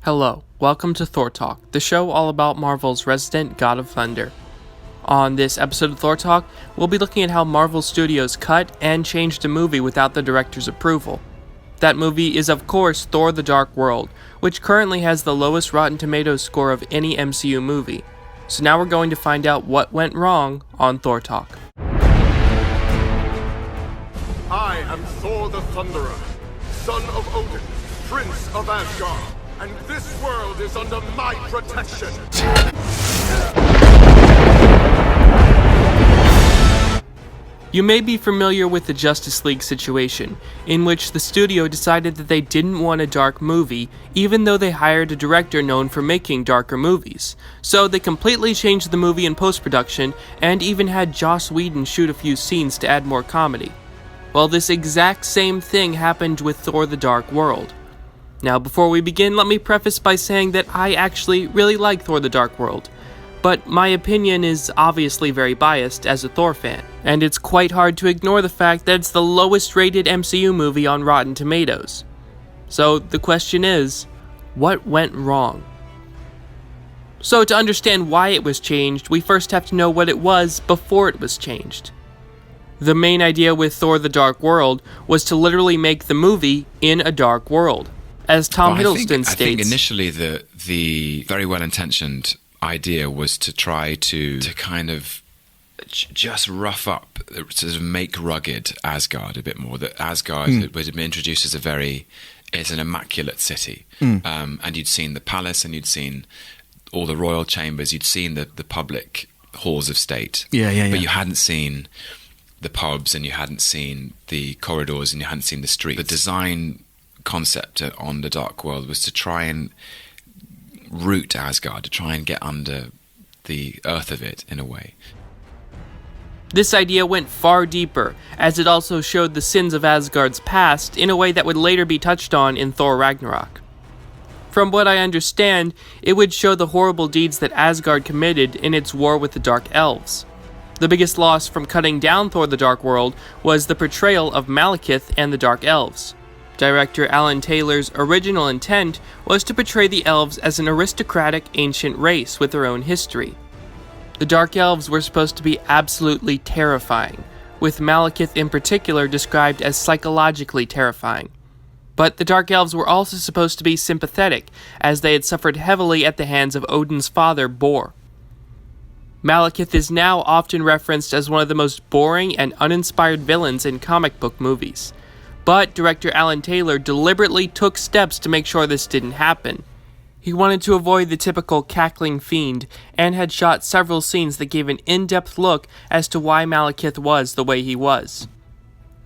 Hello, welcome to Thor Talk, the show all about Marvel's resident god of thunder. On this episode of Thor Talk, we'll be looking at how Marvel Studios cut and changed a movie without the director's approval. That movie is of course Thor the Dark World, which currently has the lowest Rotten Tomatoes score of any MCU movie. So now we're going to find out what went wrong on Thor Talk. I am Thor the Thunderer, son of Odin, Prince of Asgard, and this world is under my protection. You may be familiar with the Justice League situation, in which the studio decided that they didn't want a dark movie, even though they hired a director known for making darker movies. So they completely changed the movie in post-production, and even had Joss Whedon shoot a few scenes to add more comedy. Well, this exact same thing happened with Thor the Dark World. Now, before we begin, let me preface by saying that I actually really like Thor the Dark World. But my opinion is obviously very biased as a Thor fan, and it's quite hard to ignore the fact that it's the lowest rated MCU movie on Rotten Tomatoes. So the question is, what went wrong? So to understand why it was changed, we first have to know what it was before it was changed. The main idea with Thor the Dark World was to literally make the movie in a dark world. As Tom Hiddleston states, I think initially the very well-intentioned idea was to try to kind of just rough up, sort of make rugged Asgard a bit more. That Asgard had been introduced as it's an immaculate city, and you'd seen the palace, and you'd seen all the royal chambers, you'd seen the public halls of state, but you hadn't seen the pubs, and you hadn't seen the corridors, and you hadn't seen the streets. The design concept on the Dark World was to try and root Asgard, to try and get under the earth of it in a way. This idea went far deeper, as it also showed the sins of Asgard's past in a way that would later be touched on in Thor Ragnarok. From what I understand, it would show the horrible deeds that Asgard committed in its war with the Dark Elves. The biggest loss from cutting down Thor the Dark World was the portrayal of Malekith and the Dark Elves. Director Alan Taylor's original intent was to portray the elves as an aristocratic ancient race with their own history. The Dark Elves were supposed to be absolutely terrifying, with Malekith in particular described as psychologically terrifying. But the Dark Elves were also supposed to be sympathetic, as they had suffered heavily at the hands of Odin's father, Bor. Malekith is now often referenced as one of the most boring and uninspired villains in comic book movies. But director Alan Taylor deliberately took steps to make sure this didn't happen. He wanted to avoid the typical cackling fiend, and had shot several scenes that gave an in-depth look as to why Malekith was the way he was.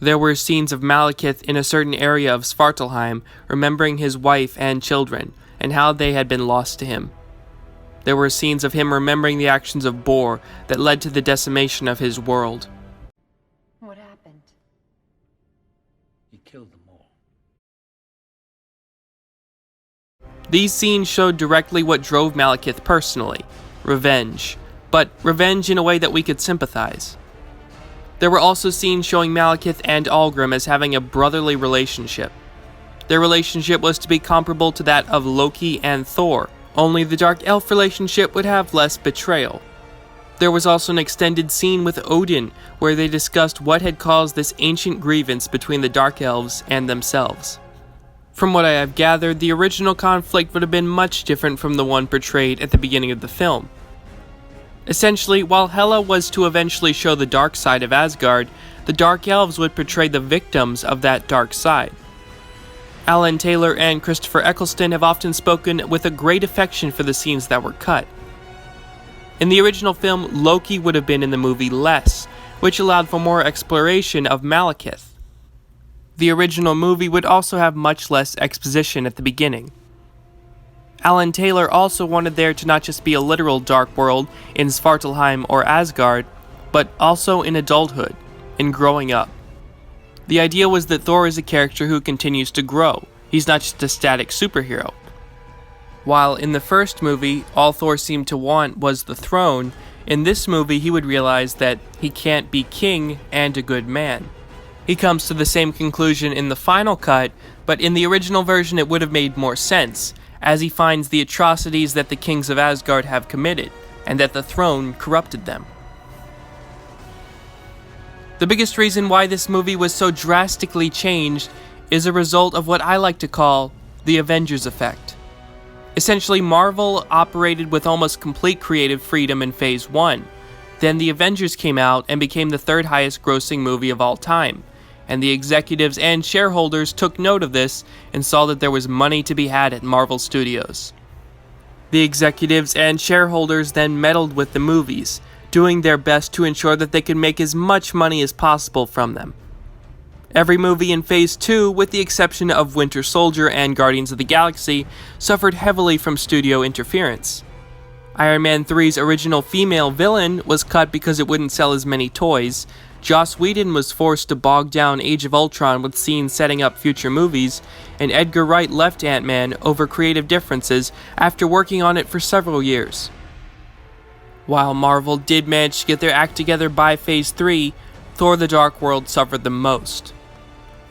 There were scenes of Malekith in a certain area of Svartalheim, remembering his wife and children, and how they had been lost to him. There were scenes of him remembering the actions of Bor that led to the decimation of his world. What happened? He killed them all. These scenes showed directly what drove Malekith personally: revenge, but revenge in a way that we could sympathize. There were also scenes showing Malekith and Algrim as having a brotherly relationship. Their relationship was to be comparable to that of Loki and Thor, only the Dark Elf relationship would have less betrayal. There was also an extended scene with Odin, where they discussed what had caused this ancient grievance between the Dark Elves and themselves. From what I have gathered, the original conflict would have been much different from the one portrayed at the beginning of the film. Essentially, while Hela was to eventually show the dark side of Asgard, the Dark Elves would portray the victims of that dark side. Alan Taylor and Christopher Eccleston have often spoken with a great affection for the scenes that were cut. In the original film, Loki would have been in the movie less, which allowed for more exploration of Malekith. The original movie would also have much less exposition at the beginning. Alan Taylor also wanted there to not just be a literal dark world in Svartalheim or Asgard, but also in adulthood, in growing up. The idea was that Thor is a character who continues to grow. He's not just a static superhero. While in the first movie, all Thor seemed to want was the throne, in this movie he would realize that he can't be king and a good man. He comes to the same conclusion in the final cut, but in the original version it would have made more sense, as he finds the atrocities that the kings of Asgard have committed, and that the throne corrupted them. The biggest reason why this movie was so drastically changed is a result of what I like to call the Avengers effect. Essentially, Marvel operated with almost complete creative freedom in Phase 1. Then the Avengers came out and became the third highest grossing movie of all time, and the executives and shareholders took note of this and saw that there was money to be had at Marvel Studios. The executives and shareholders then meddled with the movies, doing their best to ensure that they could make as much money as possible from them. Every movie in Phase 2, with the exception of Winter Soldier and Guardians of the Galaxy, suffered heavily from studio interference. Iron Man 3's original female villain was cut because it wouldn't sell as many toys. Joss Whedon was forced to bog down Age of Ultron with scenes setting up future movies, and Edgar Wright left Ant-Man over creative differences after working on it for several years. While Marvel did manage to get their act together by Phase 3, Thor the Dark World suffered the most.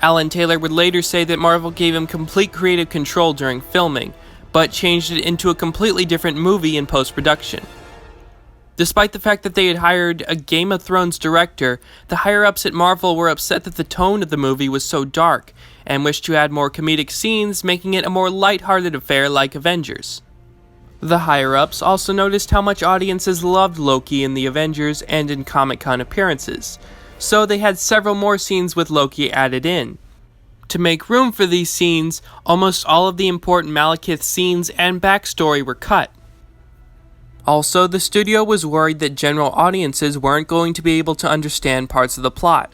Alan Taylor would later say that Marvel gave him complete creative control during filming, but changed it into a completely different movie in post-production. Despite the fact that they had hired a Game of Thrones director, the higher-ups at Marvel were upset that the tone of the movie was so dark, and wished to add more comedic scenes, making it a more light-hearted affair like Avengers. The higher-ups also noticed how much audiences loved Loki in the Avengers and in Comic-Con appearances, so they had several more scenes with Loki added in. To make room for these scenes, almost all of the important Malekith scenes and backstory were cut. Also, the studio was worried that general audiences weren't going to be able to understand parts of the plot,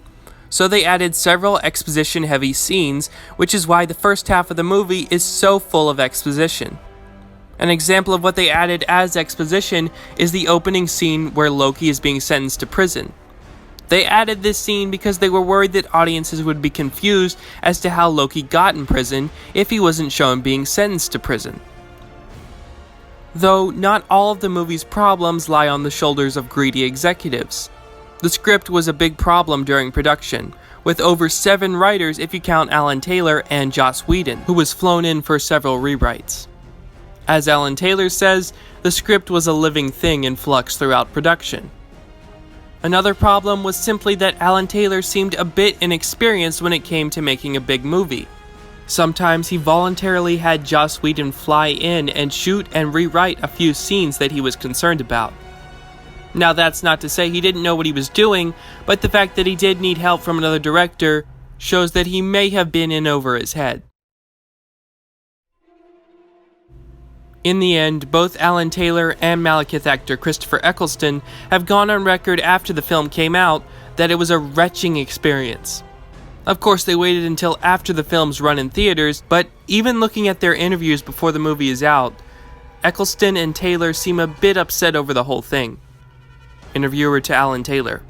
so they added several exposition-heavy scenes, which is why the first half of the movie is so full of exposition. An example of what they added as exposition is the opening scene where Loki is being sentenced to prison. They added this scene because they were worried that audiences would be confused as to how Loki got in prison if he wasn't shown being sentenced to prison. Though not all of the movie's problems lie on the shoulders of greedy executives. The script was a big problem during production, with over 7 writers if you count Alan Taylor and Joss Whedon, who was flown in for several rewrites. As Alan Taylor says, the script was a living thing in flux throughout production. Another problem was simply that Alan Taylor seemed a bit inexperienced when it came to making a big movie. Sometimes he voluntarily had Joss Whedon fly in and shoot and rewrite a few scenes that he was concerned about. Now that's not to say he didn't know what he was doing, but the fact that he did need help from another director shows that he may have been in over his head. In the end, both Alan Taylor and Malekith actor Christopher Eccleston have gone on record after the film came out that it was a retching experience. Of course, they waited until after the film's run in theaters, but even looking at their interviews before the movie is out, Eccleston and Taylor seem a bit upset over the whole thing. Interviewer to Alan Taylor: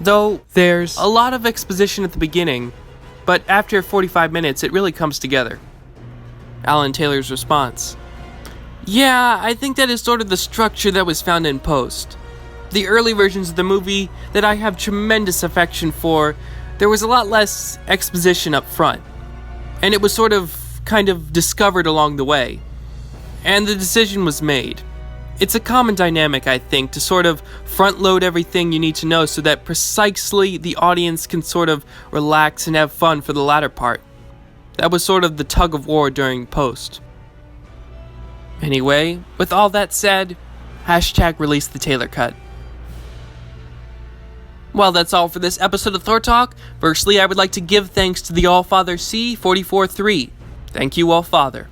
though there's a lot of exposition at the beginning, but after 45 minutes it really comes together. Alan Taylor's response: yeah, I think that is sort of the structure that was found in post. The early versions of the movie that I have tremendous affection for, there was a lot less exposition up front, and it was kind of discovered along the way, and the decision was made. It's a common dynamic, I think, to sort of front-load everything you need to know so that precisely the audience can sort of relax and have fun for the latter part. That was sort of the tug of war during post. Anyway, with all that said, #release the Taylor cut. Well, that's all for this episode of Thor Talk. Firstly, I would like to give thanks to the Allfather C443. Thank you, Allfather.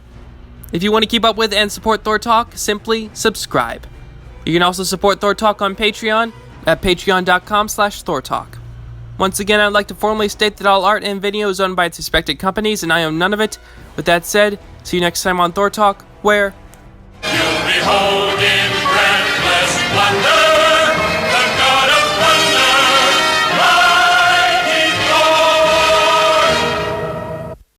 If you want to keep up with and support Thor Talk, simply subscribe. You can also support Thor Talk on Patreon at patreon.com/ThorTalk. Once again, I'd like to formally state that all art and video is owned by its respected companies, and I own none of it. With that said, see you next time on Thor Talk, where You'll behold in breathless wonder